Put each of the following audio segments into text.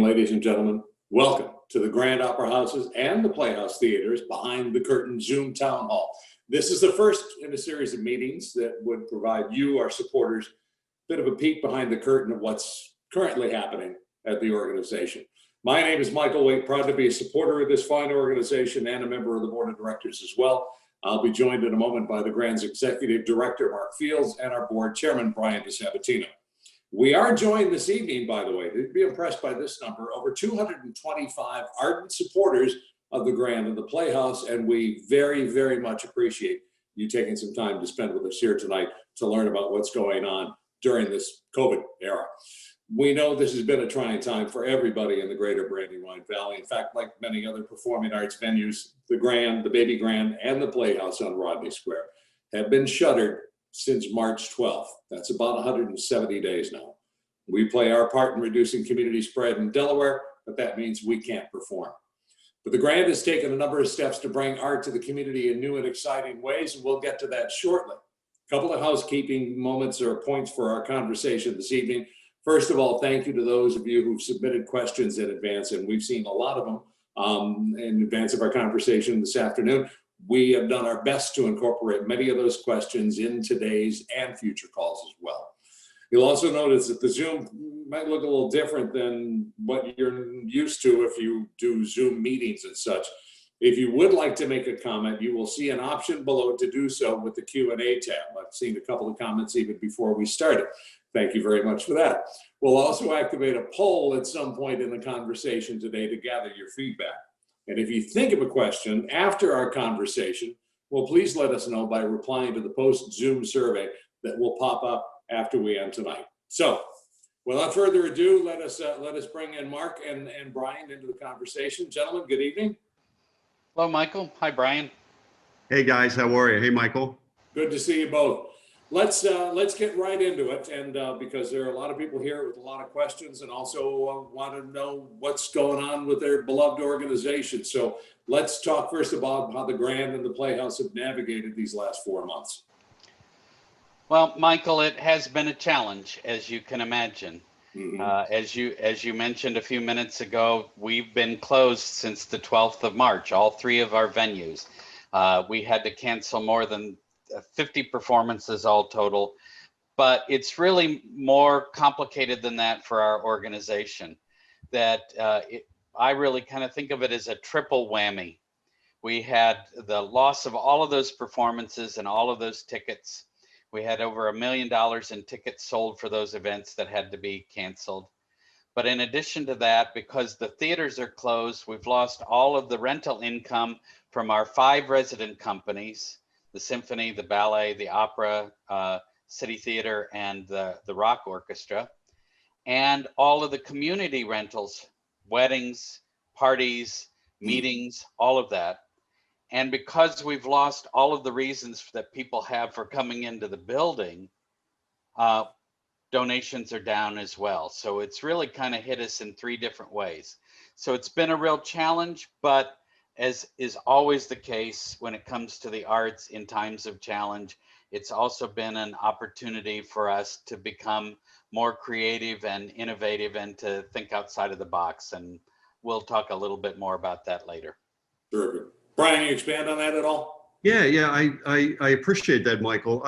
Ladies and gentlemen, welcome to the Grand Opera Houses and the Playhouse Theaters Behind the Curtain Zoom Town Hall. This is the first in a series of meetings that would provide you, our supporters, a bit of a peek behind the curtain of what's currently happening at the organization. My name is Michael Waite, proud to be a supporter of this fine organization and a member of the board of directors as well. I'll be joined in a moment by the Grand's executive director, Mark Fields, and our board chairman, Brian DeSabatino. We are joined this evening, by the way, to be impressed by this number, over 225 ardent supporters of the Grand and the Playhouse, and we very, very much appreciate you taking some time to spend with us here tonight to learn about what's going on during this COVID era. We know this has been a trying time for everybody in the greater Brandywine Valley. In fact, like many other performing arts venues, the Grand, the Baby Grand, and the Playhouse on Rodney Square have been shuttered since March 12th. That's about 170 days now. We play our part in reducing community spread in Delaware, but that means we can't perform. But the Grand has taken a number of steps to bring art to the community in new and exciting ways, and we'll get to that shortly. A couple of housekeeping moments or points for our conversation this evening. First of all, thank you to those of you who've submitted questions in advance, and we've seen a lot of them in advance of our conversation this afternoon. We have done our best to incorporate many of those questions in today's and future calls as well. You'll also notice that the Zoom might look a little different than what you're used to if you do Zoom meetings and such. If you would like to make a comment, you will see an option below to do so with the Q&A tab. I've seen a couple of comments even before we started. Thank you very much for that. We'll also activate a poll at some point in the conversation today to gather your feedback. And if you think of a question after our conversation, well, please let us know by replying to the post-Zoom survey that will pop up after we end tonight. So, without further ado, let us bring in Mark and Brian into the conversation. Gentlemen, good evening. Hello, Michael. Hi, Brian. Hey, guys. How are you? Hey, Michael. Good to see you both. Let's get right into it, and because there are a lot of people here with a lot of questions and also want to know what's going on with their beloved organization. So let's talk first about how the Grand and the Playhouse have navigated these last 4 months. Well, Michael, it has been a challenge, as you can imagine. Mm-hmm. As you mentioned a few minutes ago, we've been closed since the 12th of March, all three of our venues. We had to cancel more than 50 performances all total, but it's really more complicated than that for our organization. I really kind of think of it as a triple whammy. We had the loss of all of those performances and all of those tickets. We had over $1 million in tickets sold for those events that had to be canceled. But in addition to that, because the theaters are closed, we've lost all of the rental income from our 5 resident companies: the symphony, the ballet, the opera, city theater, and the rock orchestra, and all of the community rentals, weddings, parties, meetings, all of that. And because we've lost all of the reasons that people have for coming into the building, donations are down as well. So it's really kind of hit us in 3 different ways. So it's been a real challenge, but as is always the case when it comes to the arts in times of challenge, it's also been an opportunity for us to become more creative and innovative and to think outside of the box. And we'll talk a little bit more about that later. Sure. Brian, you expand on that at all? Yeah, I appreciate that, Michael.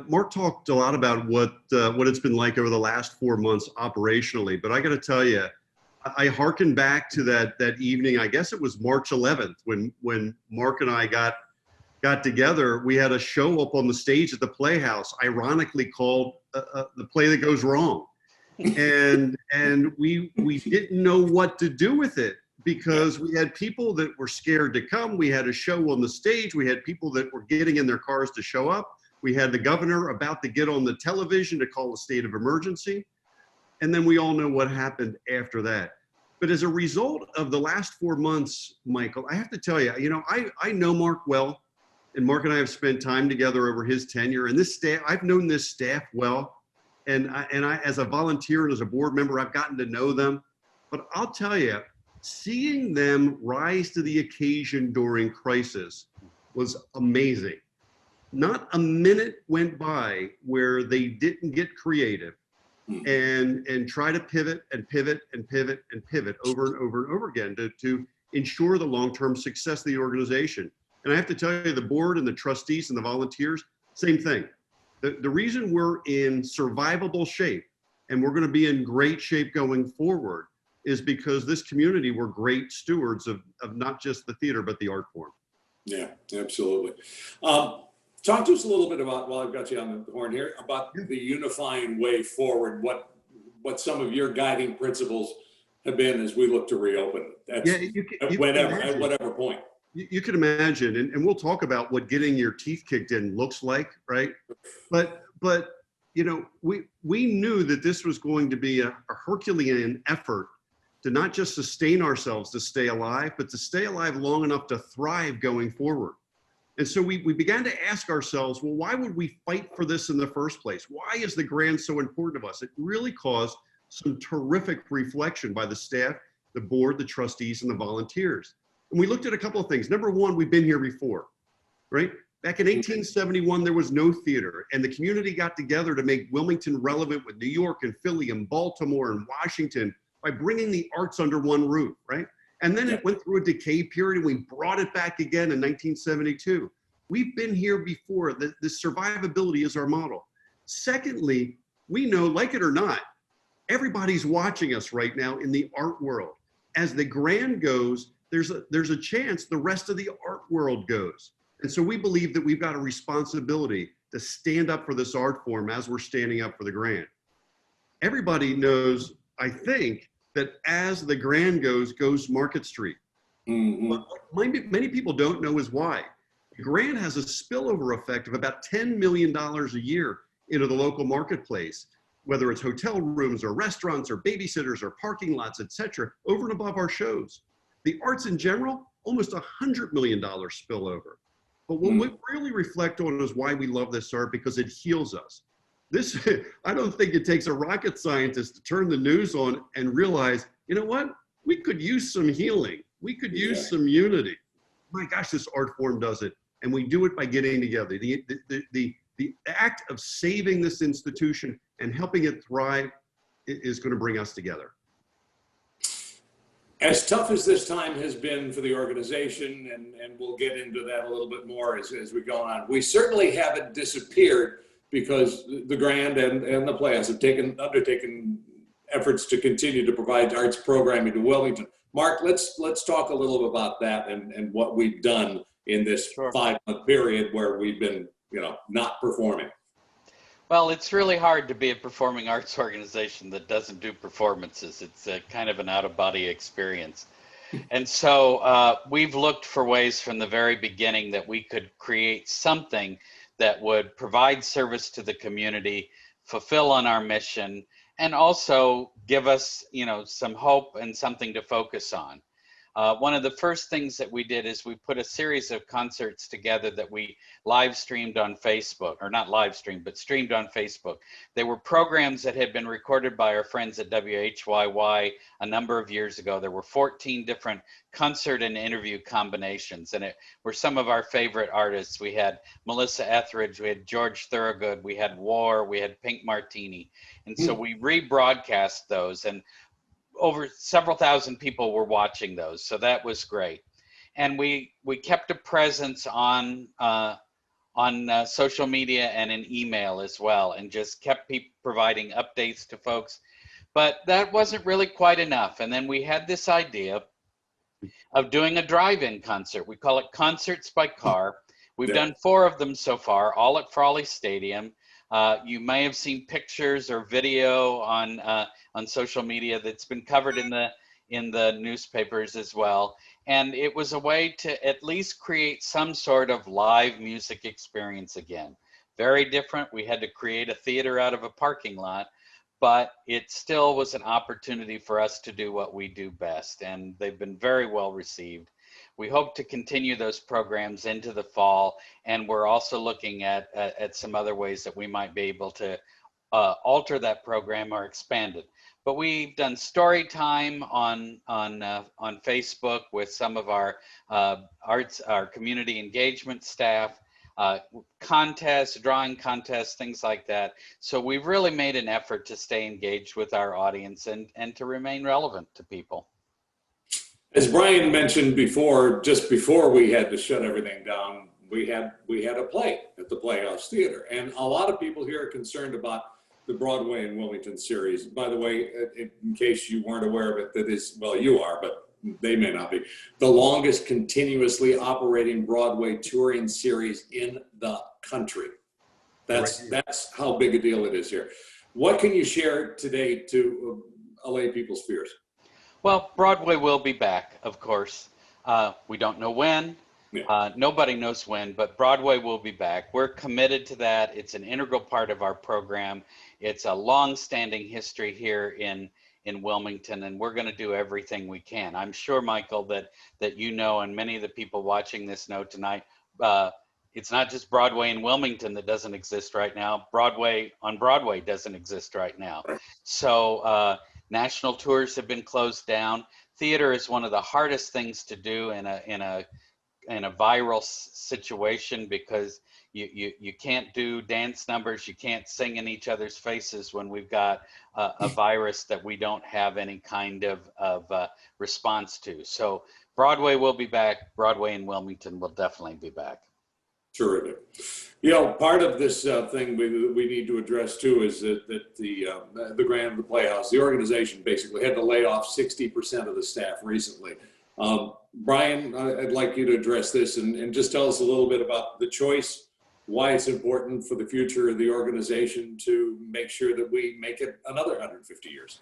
Mark talked a lot about what it's been like over the last 4 months operationally, but I got to tell you, I hearken back to that evening. I guess it was March 11th when Mark and I got together. We had a show up on the stage at the Playhouse, ironically called "The Play That Goes Wrong," and we didn't know what to do with it because we had people that were scared to come. We had a show on the stage. We had people that were getting in their cars to show up. We had the governor about to get on the television to call a state of emergency. And then we all know what happened after that. But as a result of the last 4 months, Michael, I have to tell you, I know Mark well, and Mark and I have spent time together over his tenure. And this staff, I've known this staff well, and I, as a volunteer and as a board member, I've gotten to know them. But I'll tell you, seeing them rise to the occasion during crisis was amazing. Not a minute went by where they didn't get creative. and try to pivot and pivot and pivot and pivot over and over and over again to ensure the long-term success of the organization. And I have to tell you, the board and the trustees and the volunteers, same thing. The reason we're in survivable shape and we're going to be in great shape going forward is because this community, we're great stewards of not just the theater, but the art form. Yeah, absolutely. Talk to us a little bit about, while I've got you on the horn here, about the unifying way forward, what some of your guiding principles have been as we look to reopen. That's at whatever point. You can imagine, and we'll talk about what getting your teeth kicked in looks like, right? But you know, we knew that this was going to be a Herculean effort to not just sustain ourselves to stay alive, but to stay alive long enough to thrive going forward. And so we began to ask ourselves, well, why would we fight for this in the first place? Why is the Grand so important to us? It really caused some terrific reflection by the staff, the board, the trustees, and the volunteers. And we looked at a couple of things. Number one, we've been here before, right? Back in 1871, there was no theater, and the community got together to make Wilmington relevant with New York and Philly and Baltimore and Washington by bringing the arts under one roof, right? And then it went through a decay period, and we brought it back again in 1972. We've been here before. The survivability is our model. Secondly, we know, like it or not, everybody's watching us right now in the art world. As the Grand goes, there's a chance the rest of the art world goes. And so we believe that we've got a responsibility to stand up for this art form as we're standing up for the Grand. Everybody knows, I think, that as the Grand goes Market Street. What many people don't know is why. The Grand has a spillover effect of about $10 million a year into the local marketplace, whether it's hotel rooms or restaurants or babysitters or parking lots, et cetera, over and above our shows. The arts in general, almost $100 million spillover. But what we really reflect on is why we love this art, because it heals us. This, I don't think it takes a rocket scientist to turn the news on and realize, you know what? We could use some healing. We could use some unity. My gosh, this art form does it. And we do it by getting together. The act of saving this institution and helping it thrive is going to bring us together. As tough as this time has been for the organization, and we'll get into that a little bit more as we go on, we certainly haven't disappeared because the Grand and the Playhouse have undertaken efforts to continue to provide arts programming to Wilmington. Mark, let's talk a little bit about that and what we've done in this 5-month period where we've been, not performing. Well, it's really hard to be a performing arts organization that doesn't do performances. It's a kind of an out-of-body experience. And so we've looked for ways from the very beginning that we could create something that would provide service to the community, fulfill on our mission, and also give us, some hope and something to focus on. One of the first things that we did is we put a series of concerts together that we live streamed on Facebook, or not live streamed, but streamed on Facebook. They were programs that had been recorded by our friends at WHYY a number of years ago. There were 14 different concert and interview combinations, and it were some of our favorite artists. We had Melissa Etheridge, we had George Thorogood, we had War, we had Pink Martini. And so we rebroadcast those, and over several thousand people were watching those, so that was great. And we kept a presence on social media and in email as well, and just kept providing updates to folks. But that wasn't really quite enough. And then we had this idea of doing a drive-in concert. We call it Concerts by Car. We've done 4 of them so far, all at Frawley Stadium. You may have seen pictures or video on social media that's been covered in the newspapers as well. And it was a way to at least create some sort of live music experience again. Very different. We had to create a theater out of a parking lot, but it still was an opportunity for us to do what we do best. And they've been very well received. We hope to continue those programs into the fall, and we're also looking at some other ways that we might be able to alter that program or expand it. But we've done story time on Facebook with some of our our community engagement staff. contests, drawing contests, things like that. So we've really made an effort to stay engaged with our audience and to remain relevant to people. As Brian mentioned before, just before we had to shut everything down, we had a play at the Playhouse Theater, and a lot of people here are concerned about the Broadway and Wilmington series. By the way, in case you weren't aware of it, that is, well, you are, but they may not be, the longest continuously operating Broadway touring series in the country. That's how big a deal it is here. What can you share today to allay people's fears? Well, Broadway will be back, of course. We don't know when. Yeah. Nobody knows when, but Broadway will be back. We're committed to that. It's an integral part of our program. It's a long-standing history here in Wilmington, and we're going to do everything we can. I'm sure, Michael, that you know, and many of the people watching this know tonight, it's not just Broadway in Wilmington that doesn't exist right now. Broadway on Broadway doesn't exist right now. So national tours have been closed down. Theater is one of the hardest things to do in a viral situation, because you can't do dance numbers, you can't sing in each other's faces when we've got a virus that we don't have any kind of response to. So Broadway will be back. Broadway in Wilmington will definitely be back. Terrific. You know, part of this thing we need to address too is that the Grand, the Playhouse, the organization basically had to lay off 60% of the staff recently. Brian, I'd like you to address this and just tell us a little bit about the choice, why it's important for the future of the organization to make sure that we make it another 150 years.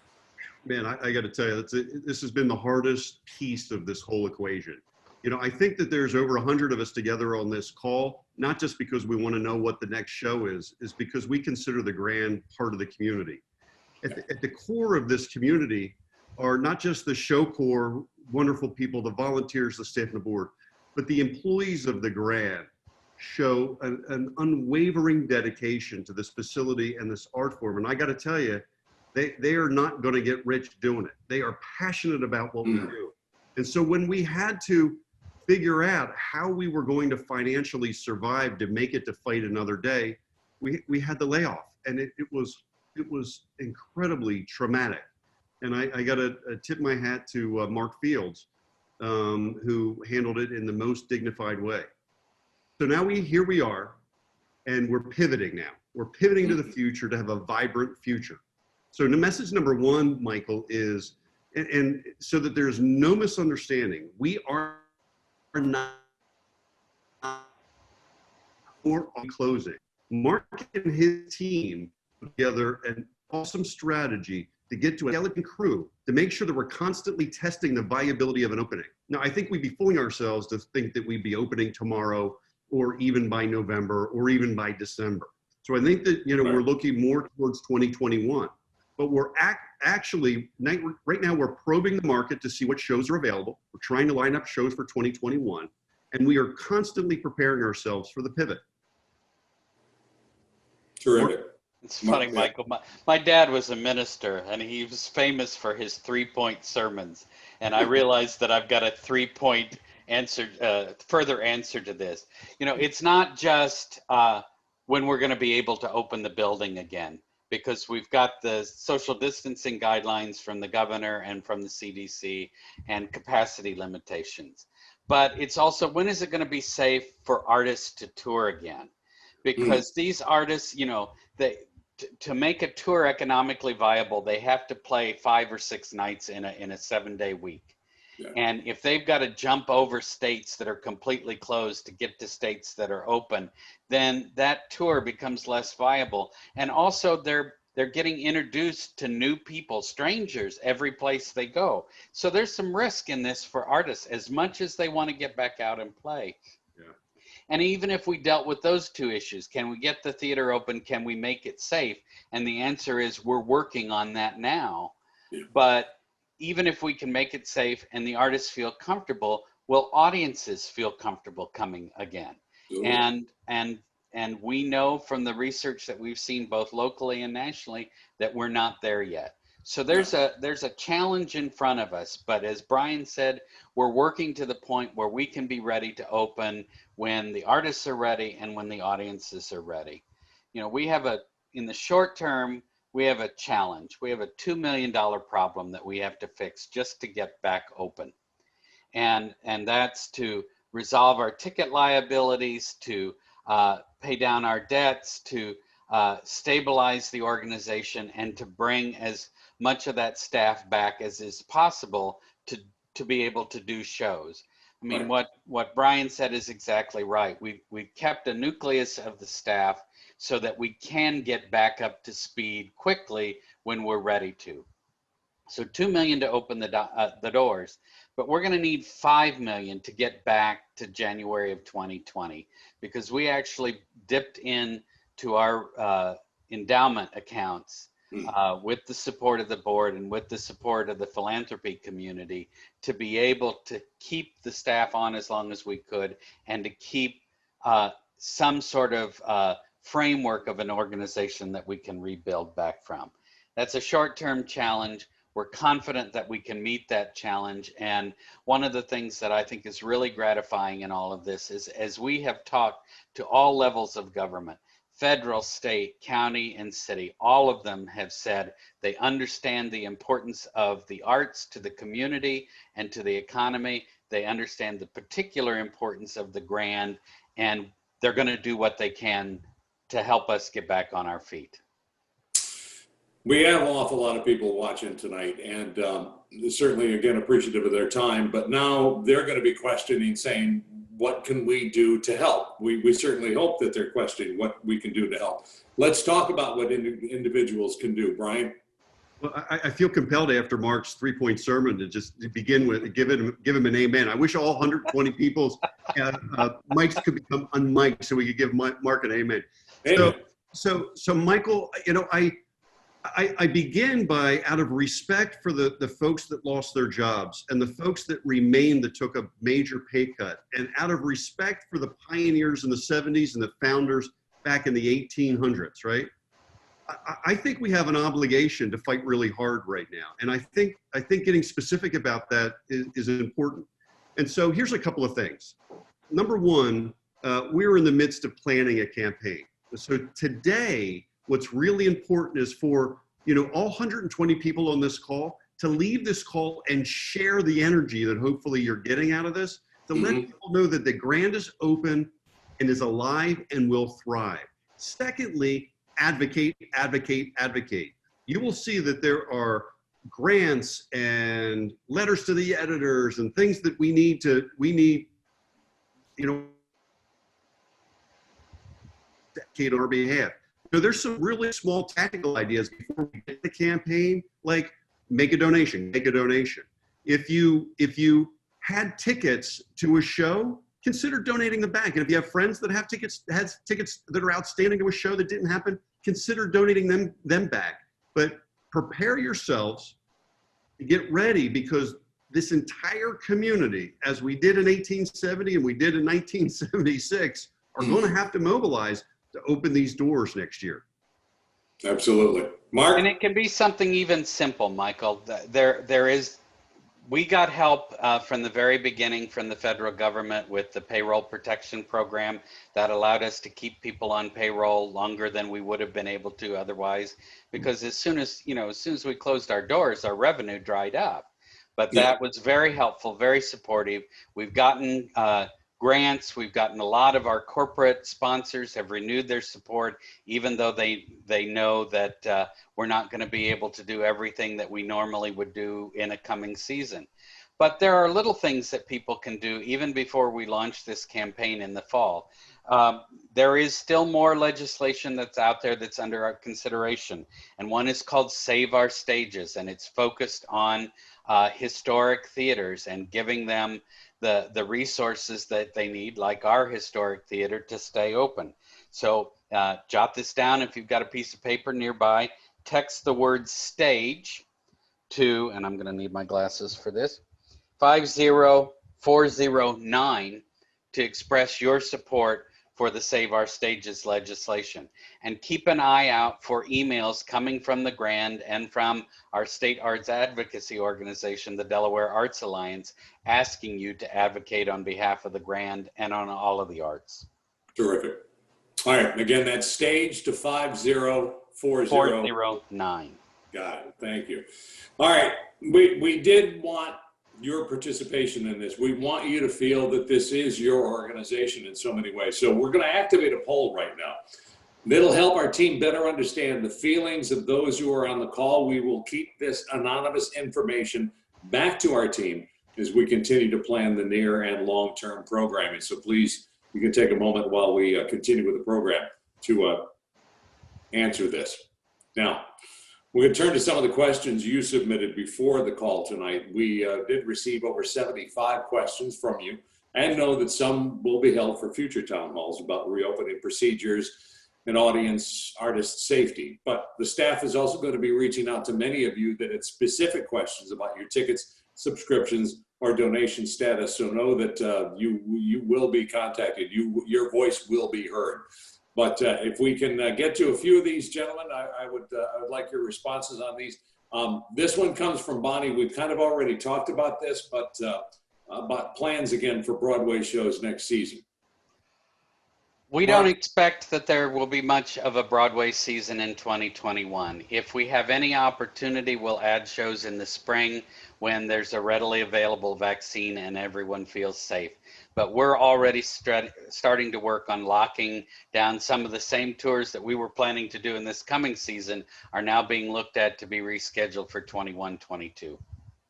Man, I got to tell you, this has been the hardest piece of this whole equation. You know, I think that there's over 100 of us together on this call, not just because we want to know what the next show is because we consider the Grand part of the community. At the core of this community are not just the show corps, wonderful people, the volunteers, the staff and the board, but the employees of the Grand show an unwavering dedication to this facility and this art form. And I got to tell you, they are not going to get rich doing it. They are passionate about what we do. And so when we had to figure out how we were going to financially survive to make it to fight another day, we had the layoff, and it was incredibly traumatic. And I got to tip my hat to Mark Fields, who handled it in the most dignified way. So now here we are, and we're pivoting now. We're pivoting to the future to have a vibrant future. So the message number one, Michael, is, and so that there's no misunderstanding, we are not or on closing. Mark and his team put together an awesome strategy to get to a skeleton crew to make sure that we're constantly testing the viability of an opening. Now, I think we'd be fooling ourselves to think that we'd be opening tomorrow or even by November or even by December. So I think that, you know, we're looking more towards 2021, but we're actually, right now we're probing the market to see what shows are available. We're trying to line up shows for 2021, and we are constantly preparing ourselves for the pivot. Terrific. It's funny, Michael. My dad was a minister, and he was famous for his 3-point sermons. And I realized that I've got a 3-point answer, further answer to this. You know, it's not just when we're going to be able to open the building again, because we've got the social distancing guidelines from the governor and from the CDC and capacity limitations. But it's also, when is it going to be safe for artists to tour again? Because these artists, you know, to make a tour economically viable, they have to play 5 or 6 nights in a 7-day week. Yeah. And if they've got to jump over states that are completely closed to get to states that are open, then that tour becomes less viable. And also they're getting introduced to new people, strangers, every place they go. So there's some risk in this for artists, as much as they want to get back out and play. Yeah. And even if we dealt with those 2 issues, can we get the theater open? Can we make it safe? And the answer is we're working on that now. Yeah. But even if we can make it safe and the artists feel comfortable, will audiences feel comfortable coming again? Yeah. And we know from the research that we've seen both locally and nationally that we're not there yet. So there's a challenge in front of us, but as Brian said, we're working to the point where we can be ready to open when the artists are ready and when the audiences are ready. You know, in the short term, we have a challenge. We have a $2 million problem that we have to fix just to get back open. And that's to resolve our ticket liabilities, to pay down our debts, to stabilize the organization, and to bring as much of that staff back as is possible to be able to do shows. I mean, Right. what Brian said is exactly right. We've kept a nucleus of the staff so that we can get back up to speed quickly when we're ready to. So 2 million to open the doors, but we're going to need 5 million to get back to January of 2020, because we actually dipped in to our endowment accounts with the support of the board and with the support of the philanthropy community to be able to keep the staff on as long as we could, and to keep some sort of framework of an organization that we can rebuild back from. That's a short-term challenge. We're confident that we can meet that challenge. And one of the things that I think is really gratifying in all of this is, as we have talked to all levels of government, federal, state, county, and city, all of them have said they understand the importance of the arts to the community and to the economy. They understand the particular importance of the Grand, and they're going to do what they can to help us get back on our feet. We have an awful lot of people watching tonight, and certainly, again, appreciative of their time. But now they're going to be questioning, saying, what can we do to help? We certainly hope that they're questioning what we can do to help. Let's talk about what individuals can do. Brian? Well, I feel compelled after Mark's 3-point sermon to just begin with, give him an amen. I wish all 120 people's mics could become unmiked so we could give Mark an amen. Amen. So Michael, you know, I begin by, out of respect for the folks that lost their jobs and the folks that remained that took a major pay cut, and out of respect for the pioneers in the 70s and the founders back in the 1800s, right? I think we have an obligation to fight really hard right now. And I think getting specific about that is important. And so here's a couple of things. Number one, we're in the midst of planning a campaign. So today, what's really important is for, you know, all 120 people on this call to leave this call and share the energy that hopefully you're getting out of this, to let people know that the Grand is open and is alive and will thrive. Secondly, advocate, advocate, advocate. You will see that there are grants and letters to the editors and things that we need, you know, advocate on our behalf. So there's some really small tactical ideas before we get the campaign, like make a donation, make a donation. If you had tickets to a show, consider donating them back. And if you have friends that have tickets that are outstanding to a show that didn't happen, consider donating them back. But prepare yourselves to get ready, because this entire community, as we did in 1870 and we did in 1976, are going to have to mobilize to open these doors next year. Absolutely. Mark? And it can be something even simple, Michael. We got help from the very beginning from the federal government with the payroll protection program that allowed us to keep people on payroll longer than we would have been able to otherwise, because as soon as we closed our doors, our revenue dried up. But that was very helpful, very supportive. We've gotten grants. We've gotten a lot of our corporate sponsors have renewed their support, even though they know that we're not going to be able to do everything that we normally would do in a coming season. But there are little things that people can do even before we launch this campaign in the fall. There is still more legislation that's out there that's under our consideration. And one is called Save Our Stages, and it's focused on historic theaters and giving them the resources that they need, like our historic theater, to stay open. So jot this down if you've got a piece of paper nearby. Text the word stage to, and I'm going to need my glasses for this, 50409 to express your support for the Save Our Stages legislation. And keep an eye out for emails coming from the Grand and from our state arts advocacy organization, the Delaware Arts Alliance, asking you to advocate on behalf of the Grand and on all of the arts. Terrific. All right, again, that's stage to 5040. 409. Got it. Thank you. All right, we did want your participation in this. We want you to feel that this is your organization in so many ways. So we're going to activate a poll right now. That'll help our team better understand the feelings of those who are on the call. We will keep this anonymous information back to our team as we continue to plan the near and long-term programming. So please, you can take a moment while we continue with the program to answer this. Now, we're going to turn to some of the questions you submitted before the call tonight. We did receive over 75 questions from you and know that some will be held for future town halls about reopening procedures and audience artist safety. But the staff is also going to be reaching out to many of you that had specific questions about your tickets, subscriptions, or donation status. So know that you will be contacted. Your voice will be heard. But if we can get to a few of these, gentlemen, I would like your responses on these. This one comes from Bonnie. We've kind of already talked about this, but about plans again for Broadway shows next season. We don't expect that there will be much of a Broadway season in 2021. If we have any opportunity, we'll add shows in the spring when there's a readily available vaccine and everyone feels safe. But we're already starting to work on locking down some of the same tours that we were planning to do in this coming season are now being looked at to be rescheduled for 21-22.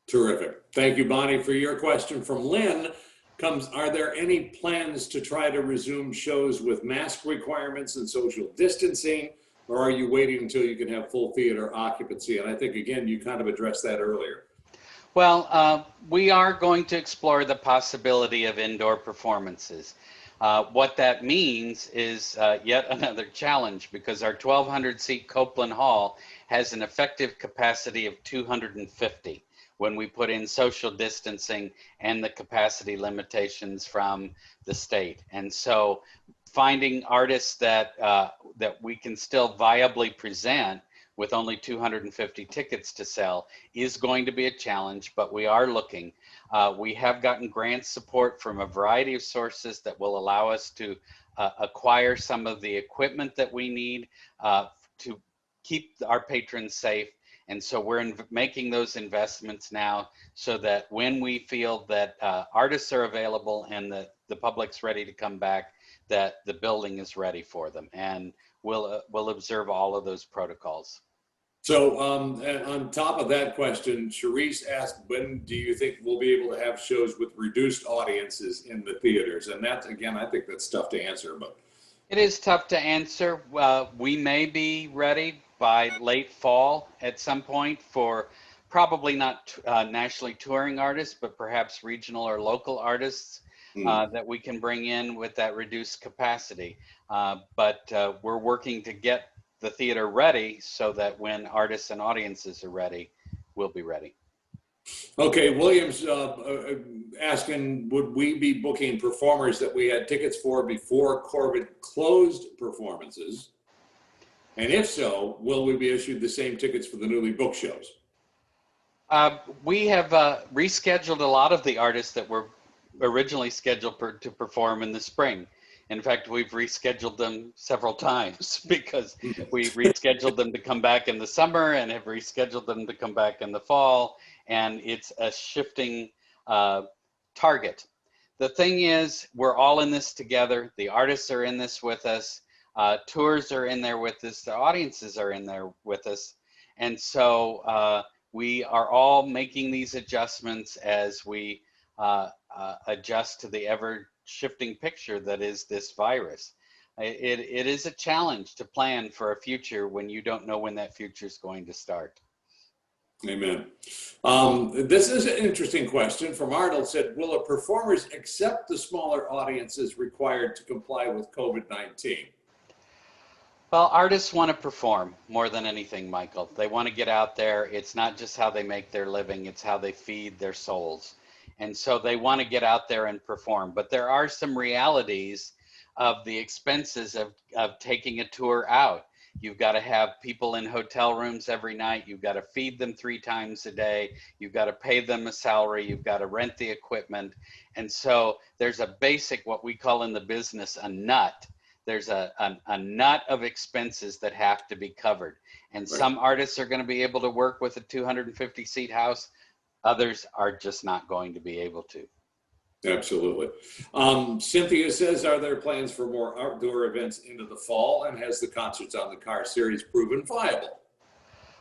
Terrific. Thank you, Bonnie. For your question from Lynn comes, are there any plans to try to resume shows with mask requirements and social distancing, or are you waiting until you can have full theater occupancy? And I think, again, you kind of addressed that earlier. Well, we are going to explore the possibility of indoor performances. What that means is yet another challenge because our 1,200 seat Copeland Hall has an effective capacity of 250 when we put in social distancing and the capacity limitations from the state. And so finding artists that we can still viably present with only 250 tickets to sell is going to be a challenge, but we are looking. We have gotten grant support from a variety of sources that will allow us to acquire some of the equipment that we need to keep our patrons safe. And so we're making those investments now so that when we feel that artists are available and the public's ready to come back, that the building is ready for them. And we'll observe all of those protocols. So on top of that question, Charisse asked, when do you think we'll be able to have shows with reduced audiences in the theaters? And that, again, I think that's tough to answer, but. It is tough to answer. We may be ready by late fall at some point for probably not nationally touring artists, but perhaps regional or local artists that we can bring in with that reduced capacity. But we're working to get the theater ready so that when artists and audiences are ready, we'll be ready. Okay, William's asking, would we be booking performers that we had tickets for before COVID closed performances? And if so, will we be issued the same tickets for the newly booked shows? We have rescheduled a lot of the artists that were originally scheduled to perform in the spring. In fact, we've rescheduled them several times because we rescheduled them to come back in the summer and have rescheduled them to come back in the fall. And it's a shifting target. The thing is, we're all in this together. The artists are in this with us. Tours are in there with us. The audiences are in there with us. And so we are all making these adjustments as we adjust to the ever shifting picture that is this virus. It is a challenge to plan for a future when you don't know when that future is going to start. Amen. This is an interesting question from Arnold. Said, will a performers accept the smaller audiences required to comply with COVID-19? Well, artists want to perform more than anything, Michael. They want to get out there. It's not just how they make their living, it's how they feed their souls. And so they want to get out there and perform. But there are some realities of the expenses of taking a tour out. You've got to have people in hotel rooms every night. You've got to feed them 3 times a day. You've got to pay them a salary. You've got to rent the equipment. And so there's a basic, what we call in the business, a nut. There's a nut of expenses that have to be covered. And Right. some artists are going to be able to work with a 250 seat house. Others are just not going to be able to. Absolutely. Cynthia says, are there plans for more outdoor events into the fall? And has the Concerts on the Car series proven viable?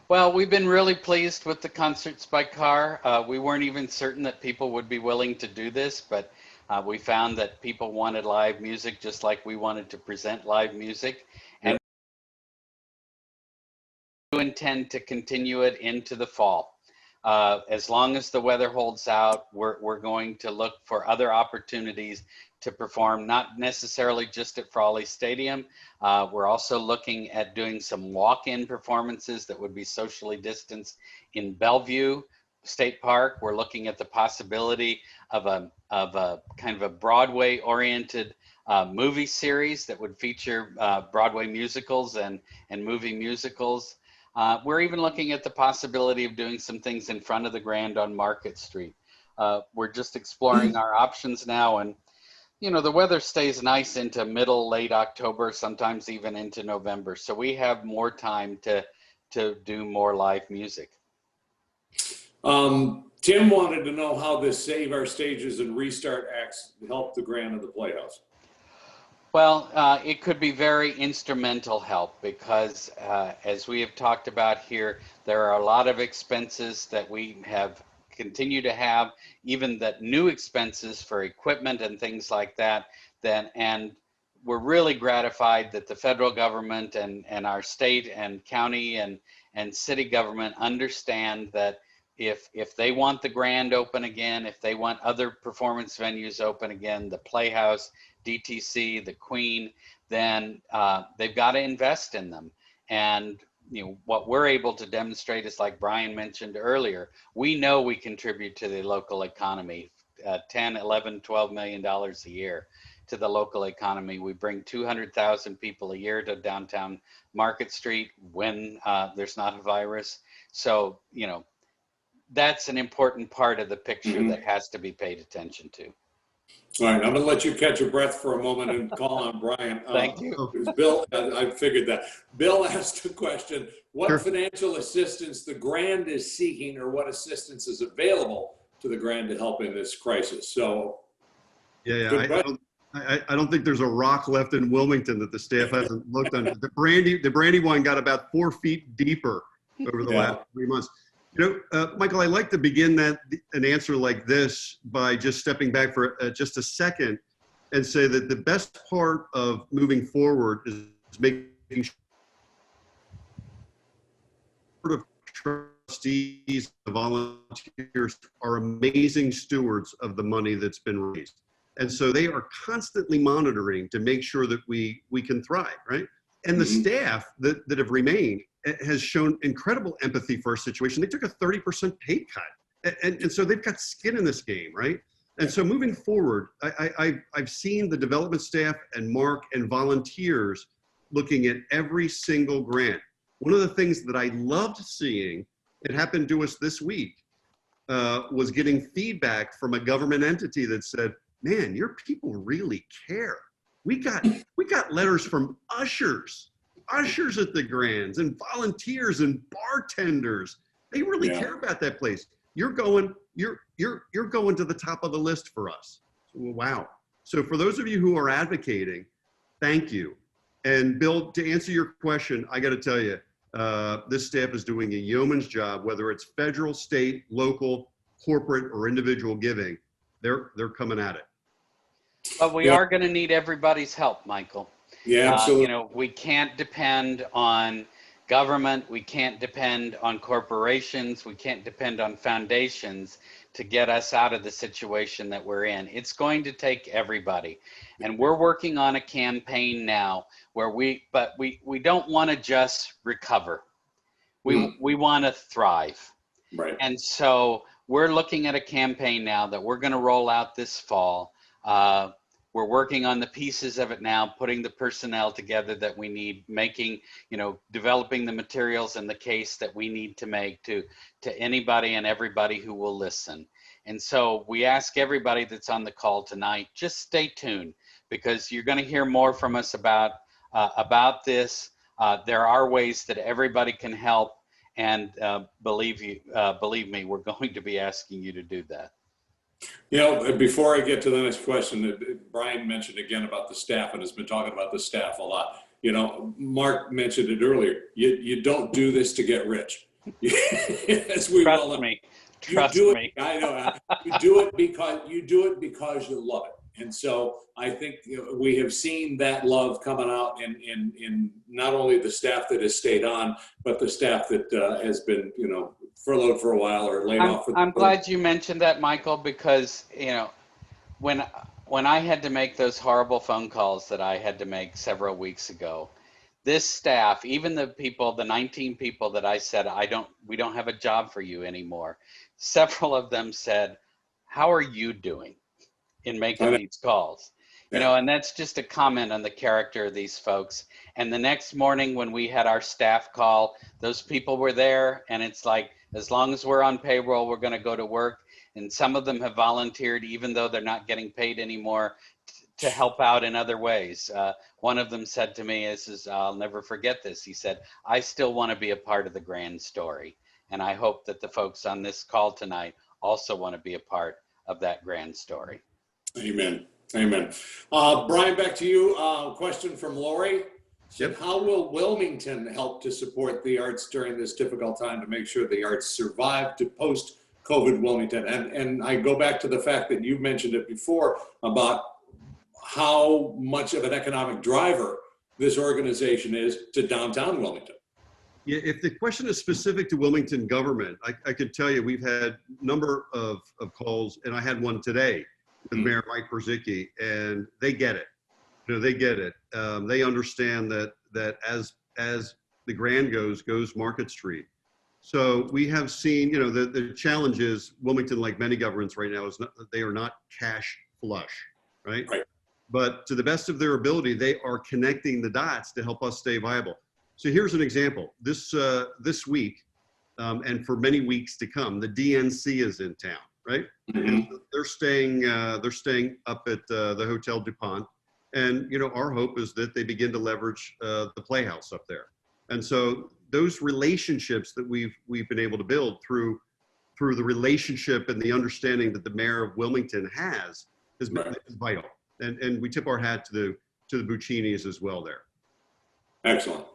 Well, we've been really pleased with the Concerts by Car. We weren't even certain that people would be willing to do this, but we found that people wanted live music just like we wanted to present live music. And we intend to continue it into the fall. As long as the weather holds out, we're going to look for other opportunities to perform, not necessarily just at Frawley Stadium. We're also looking at doing some walk-in performances that would be socially distanced in Bellevue State Park. We're looking at the possibility of a kind of a Broadway-oriented movie series that would feature Broadway musicals and movie musicals. We're even looking at the possibility of doing some things in front of the Grand on Market Street. We're just exploring our options now, and you know, the weather stays nice into late October, sometimes even into November. So we have more time to do more live music. Tim wanted to know how this Save Our Stages and Restart Acts help the Grand of the Playhouse. Well, it could be very instrumental help because as we have talked about here, there are a lot of expenses that we have continue to have, even that new expenses for equipment and things like that. And we're really gratified that the federal government and our state and county and city government understand that if they want the Grand open again, if they want other performance venues open again, the Playhouse, DTC, the Queen, then they've got to invest in them. And you know, what we're able to demonstrate is, like Brian mentioned earlier, we know we contribute to the local economy, 10, 11, $12 million a year to the local economy. We bring 200,000 people a year to downtown Market Street when there's not a virus. So, you know, that's an important part of the picture that has to be paid attention to. All right, I'm going to let you catch your breath for a moment and call on Brian. Thank you. Bill, I figured that. Bill asked a question, what Sure. financial assistance the Grand is seeking, or what assistance is available to the Grand to help in this crisis? So, I don't think there's a rock left in Wilmington that the staff hasn't looked on. The Brandywine got about 4 feet deeper over the last 3 months. You know, Michael, I like to begin an answer like this by just stepping back for just a second and say that the best part of moving forward is making sure the trustees, the volunteers are amazing stewards of the money that's been raised. And so they are constantly monitoring to make sure that we can thrive, right? And the staff that have remained has shown incredible empathy for our situation. They took a 30% pay cut. And so they've got skin in this game, right? And so moving forward, I've seen the development staff and Mark and volunteers looking at every single grant. One of the things that I loved seeing, it happened to us this week, was getting feedback from a government entity that said, man, your people really care. We got letters from ushers at the Grands and volunteers and bartenders. They really care about that place. You're going to the top of the list for us. Wow. So for those of you who are advocating, thank you. And Bill, to answer your question, I got to tell you, this staff is doing a yeoman's job, whether it's federal, state, local, corporate, or individual giving. They're coming at it. But we are going to need everybody's help, Michael. yeah, absolutely. You know, we can't depend on government. We can't depend on corporations. We can't depend on foundations to get us out of the situation that we're in. It's going to take everybody. And we're working on a campaign now where we don't want to just recover. We want to thrive. Right. And so we're looking at a campaign now that we're going to roll out this fall we're working on the pieces of it now, putting the personnel together that we need, making, developing the materials and the case that we need to make to anybody and everybody who will listen. And so we ask everybody that's on the call tonight, just stay tuned, because you're going to hear more from us about this. There are ways that everybody can help, and believe me, we're going to be asking you to do that. Before I get to the next question, Brian mentioned again about the staff and has been talking about the staff a lot. Mark mentioned it earlier. You don't do this to get rich. As we Trust me. Trust me. I know. You do it because you love it. And so I think we have seen that love coming out in not only the staff that has stayed on, but the staff that has been, furloughed for a while or laid off. I'm glad you mentioned that, Michael, because, when I had to make those horrible phone calls that I had to make several weeks ago, this staff, even the 19 people that I said, we don't have a job for you anymore, several of them said, how are you doing in making these calls? And that's just a comment on the character of these folks. And the next morning when we had our staff call, those people were there, and it's like, as long as we're on payroll, we're going to go to work. And some of them have volunteered, even though they're not getting paid anymore, to help out in other ways. One of them said to me, I'll never forget this. He said, I still want to be a part of the grand story. And I hope that the folks on this call tonight also want to be a part of that grand story. Amen. Amen. Brian, back to you. Question from Lori. Yep. How will Wilmington help to support the arts during this difficult time to make sure the arts survive to post-COVID Wilmington? And I go back to the fact that you mentioned it before about how much of an economic driver this organization is to downtown Wilmington. Yeah, if the question is specific to Wilmington government, I could tell you we've had a number of calls, and I had one today with Mayor Mike Berzicki, and they get it. They get it. They understand that as the Grand goes Market Street. So we have seen, the challenge is Wilmington, like many governments right now, they are not cash flush, right? Right. But to the best of their ability, they are connecting the dots to help us stay viable. So here's an example. This week, and for many weeks to come, the DNC is in town, right? Mm-hmm. And they're staying up at the Hotel DuPont. And our hope is that they begin to leverage the Playhouse up there. And so those relationships that we've been able to build through the relationship and the understanding that the mayor of Wilmington has been vital. And we tip our hat to the Buccinis as well there. Excellent.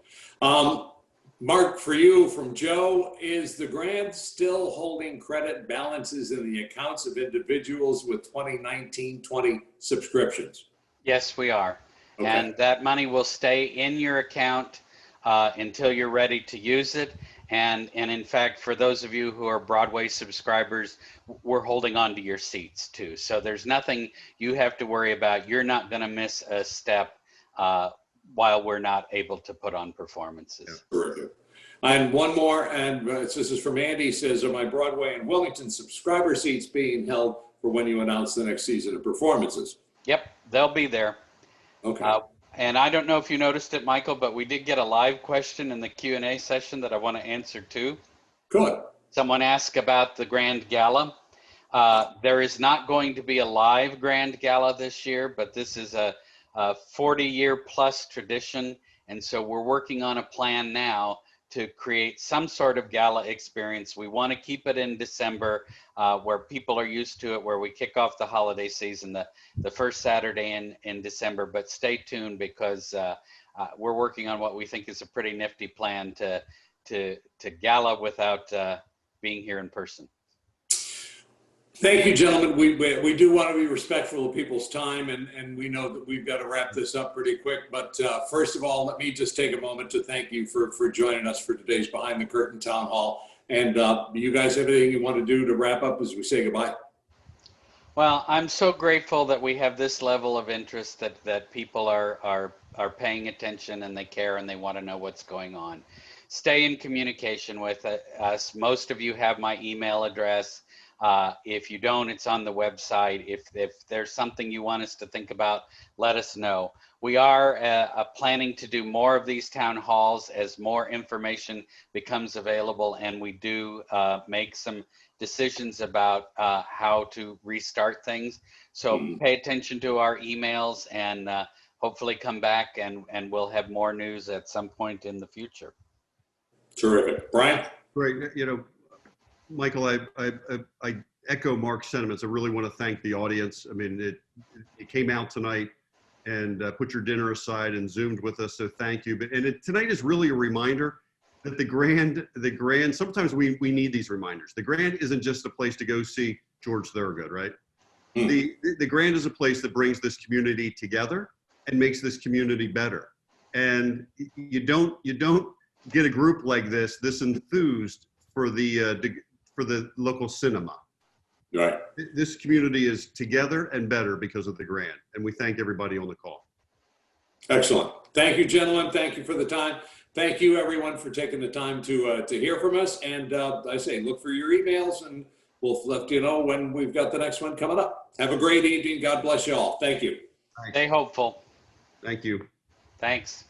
Mark, for you, from Joe, is the Grand still holding credit balances in the accounts of individuals with 2019-20 subscriptions? Yes, we are. Okay. And that money will stay in your account until you're ready to use it. And in fact, for those of you who are Broadway subscribers, we're holding on to your seats too. So there's nothing you have to worry about. You're not going to miss a step while we're not able to put on performances. Terrific. And one more, and this is from Andy, says, are my Broadway and Wilmington subscriber seats being held for when you announce the next season of performances? Yep, they'll be there. Okay. And I don't know if you noticed it, Michael, but we did get a live question in the Q&A session that I want to answer too. Good. Someone asked about the Grand Gala. There is not going to be a live Grand Gala this year, but this is a 40-year plus tradition. And so we're working on a plan now to create some sort of gala experience. We want to keep it in December where people are used to it, where we kick off the holiday season the first Saturday in December. But stay tuned, because we're working on what we think is a pretty nifty plan to gala without being here in person. Thank you, gentlemen. We do want to be respectful of people's time, and we know that we've got to wrap this up pretty quick. But first of all, let me just take a moment to thank you for joining us for today's Behind the Curtain Town Hall. And you guys have anything you want to do to wrap up as we say goodbye? Well, I'm so grateful that we have this level of interest, that people are paying attention and they care and they want to know what's going on. Stay in communication with us. Most of you have my email address. If you don't, it's on the website. If there's something you want us to think about, let us know. We are planning to do more of these town halls as more information becomes available, and we do make some decisions about how to restart things. So pay attention to our emails, and hopefully come back and we'll have more news at some point in the future. Terrific. Brian? Great. You know, Michael, I echo Mark's sentiments. I really want to thank the audience. I mean, it came out tonight and put your dinner aside and Zoomed with us, so thank you. But tonight is really a reminder that the Grand, sometimes we need these reminders. The Grand isn't just a place to go see George Thorogood, right? The Grand is a place that brings this community together and makes this community better. And you don't get a group like this enthused for the local cinema. Right. This community is together and better because of the Grand, and we thank everybody on the call. Excellent. Thank you, gentlemen. Thank you for the time. Thank you, everyone, for taking the time to hear from us. And I say, look for your emails, and we'll let you know when we've got the next one coming up. Have a great evening. God bless you all. Thank you. Stay hopeful. Thank you. Thanks.